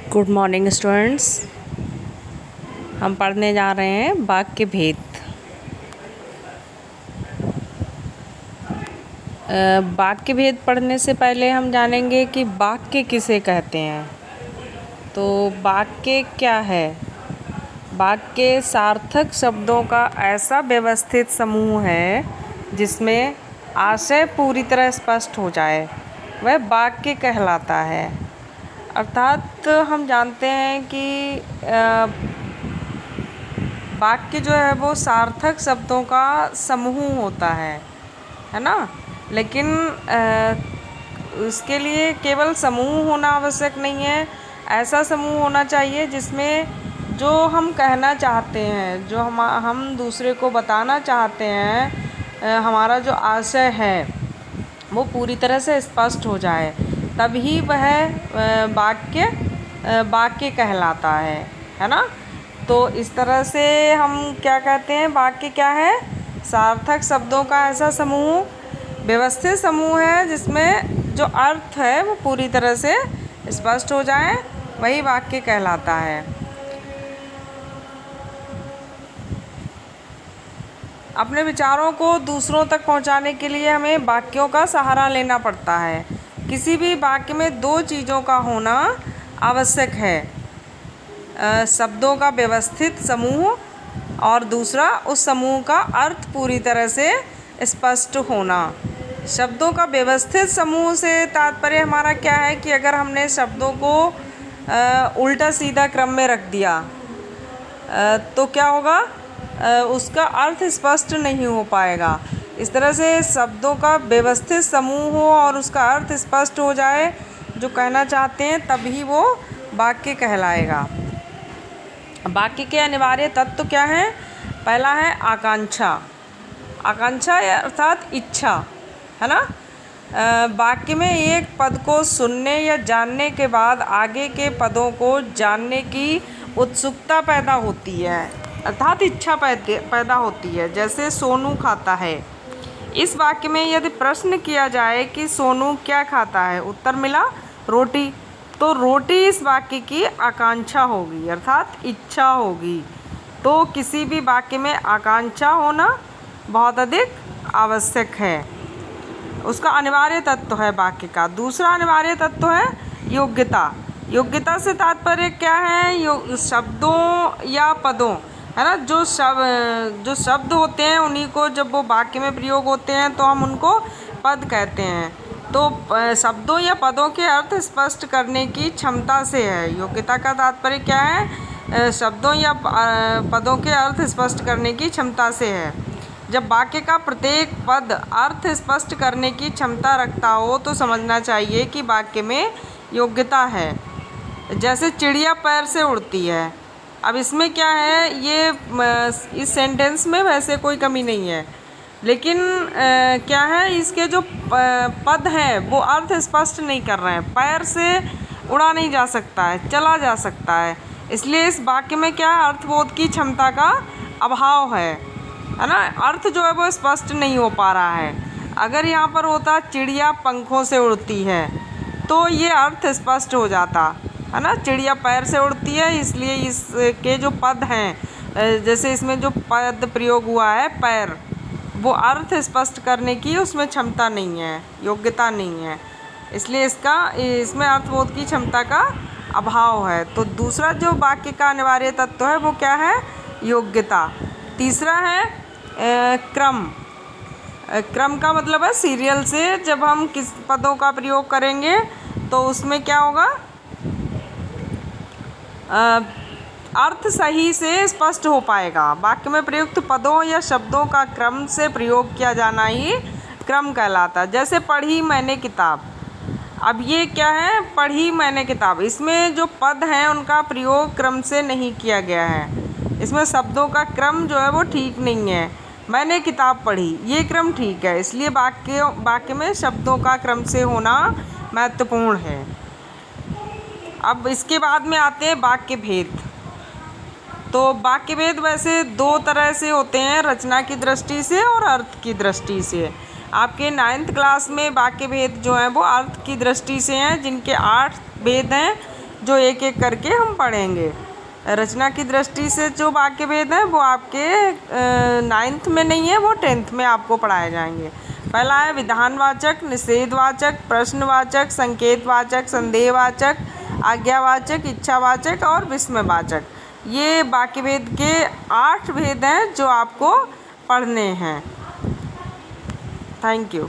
Good morning students. हम पढ़ने जा रहे हैं वाक्य भेद। वाक्य भेद पढ़ने से पहले हम जानेंगे कि वाक्य किसे कहते हैं। तो वाक्य क्या है? वाक्य सार्थक शब्दों का ऐसा व्यवस्थित समूह है जिसमें आशय पूरी तरह स्पष्ट हो जाए, वह वाक्य कहलाता है। अर्थात हम जानते हैं कि वाक्य जो है वो सार्थक शब्दों का समूह होता है ना। लेकिन उसके लिए केवल समूह होना आवश्यक नहीं है, ऐसा समूह होना चाहिए जिसमें जो हम कहना चाहते हैं, जो हम दूसरे को बताना चाहते हैं, हमारा जो आशय है वो पूरी तरह से स्पष्ट हो जाए, तभी वह वाक्य कहलाता है ना। तो इस तरह से हम क्या कहते हैं, वाक्य क्या है? सार्थक शब्दों का ऐसा समूह, व्यवस्थित समूह है जिसमें जो अर्थ है वो पूरी तरह से स्पष्ट हो जाए, वही वाक्य कहलाता है। अपने विचारों को दूसरों तक पहुंचाने के लिए हमें वाक्यों का सहारा लेना पड़ता है। किसी भी वाक्य में दो चीज़ों का होना आवश्यक है, शब्दों का व्यवस्थित समूह और दूसरा उस समूह का अर्थ पूरी तरह से स्पष्ट होना। शब्दों का व्यवस्थित समूह से तात्पर्य हमारा क्या है कि अगर हमने शब्दों को उल्टा सीधा क्रम में रख दिया तो क्या होगा, उसका अर्थ स्पष्ट नहीं हो पाएगा। इस तरह से शब्दों का व्यवस्थित समूह हो और उसका अर्थ स्पष्ट हो जाए, जो कहना चाहते हैं, तभी वो वाक्य कहलाएगा। वाक्य के अनिवार्य तत्व क्या हैं? पहला है आकांक्षा। आकांक्षा अर्थात इच्छा, है ना। वाक्य में एक पद को सुनने या जानने के बाद आगे के पदों को जानने की उत्सुकता पैदा होती है, अर्थात इच्छा पैदा होती है। जैसे सोनू खाता है। इस वाक्य में यदि प्रश्न किया जाए कि सोनू क्या खाता है, उत्तर मिला रोटी, तो रोटी इस वाक्य की आकांक्षा होगी, अर्थात इच्छा होगी। तो किसी भी वाक्य में आकांक्षा होना बहुत अधिक आवश्यक है। उसका अनिवार्य तत्व है वाक्य का। दूसरा अनिवार्य तत्व है योग्यता। योग्यता से तात्पर्य क्या है? शब्दों या पदों, है ना, जो शब्द होते हैं उन्हीं को जब वो वाक्य में प्रयोग होते हैं तो हम उनको पद कहते हैं। तो शब्दों या पदों के अर्थ स्पष्ट करने की क्षमता से है। योग्यता का तात्पर्य क्या है? शब्दों या पदों के अर्थ स्पष्ट करने की क्षमता से है। जब वाक्य का प्रत्येक पद अर्थ स्पष्ट करने की क्षमता रखता हो तो समझना चाहिए कि वाक्य में योग्यता है। जैसे चिड़िया पैर से उड़ती है। अब इसमें क्या है, ये इस सेंटेंस में वैसे कोई कमी नहीं है, लेकिन क्या है, इसके जो पद हैं वो अर्थ स्पष्ट नहीं कर रहे हैं। पैर से उड़ा नहीं जा सकता है, चला जा सकता है, इसलिए इस वाक्य में क्या है, अर्थबोध की क्षमता का अभाव है ना। अर्थ जो है वो स्पष्ट नहीं हो पा रहा है। अगर यहाँ पर होता चिड़िया पंखों से उड़ती है तो ये अर्थ स्पष्ट हो जाता, है ना। चिड़िया पैर से उड़ती है, इसलिए इसके जो पद हैं, जैसे इसमें जो पद प्रयोग हुआ है पैर, वो अर्थ स्पष्ट करने की उसमें क्षमता नहीं है, योग्यता नहीं है, इसलिए इसमें अर्थबोध की क्षमता का अभाव है। तो दूसरा जो वाक्य का अनिवार्य तत्व है वो क्या है? योग्यता। तीसरा है क्रम। क्रम का मतलब है सीरियल से जब हम किस पदों का प्रयोग करेंगे तो उसमें क्या होगा, अर्थ सही से स्पष्ट हो पाएगा। वाक्य में प्रयुक्त पदों या शब्दों का क्रम से प्रयोग किया जाना ही क्रम कहलाता है। जैसे पढ़ी मैंने किताब। अब ये क्या है, पढ़ी मैंने किताब, इसमें जो पद हैं उनका प्रयोग क्रम से नहीं किया गया है। इसमें शब्दों का क्रम जो है वो ठीक नहीं है। मैंने किताब पढ़ी, ये क्रम ठीक है, इसलिए वाक्य में शब्दों का क्रम से होना महत्वपूर्ण है। अब इसके बाद में आते हैं वाक्य भेद। तो वाक्य भेद वैसे दो तरह से होते हैं, रचना की दृष्टि से और अर्थ की दृष्टि से। आपके 9th क्लास में वाक्य भेद जो हैं वो अर्थ की दृष्टि से हैं, जिनके 8 भेद हैं। जो एक एक करके हम पढ़ेंगे। रचना की दृष्टि से जो वाक्य भेद हैं वो आपके 9th में नहीं है, वो 10th में आपको पढ़ाए जाएंगे। पहला है विधानवाचक, निषेधवाचक, प्रश्नवाचक, संकेतवाचक, संदेहवाचक, आज्ञावाचक, इच्छावाचक और विस्मयवाचक। ये वाक्य भेद के 8 भेद हैं जो आपको पढ़ने हैं। Thank you.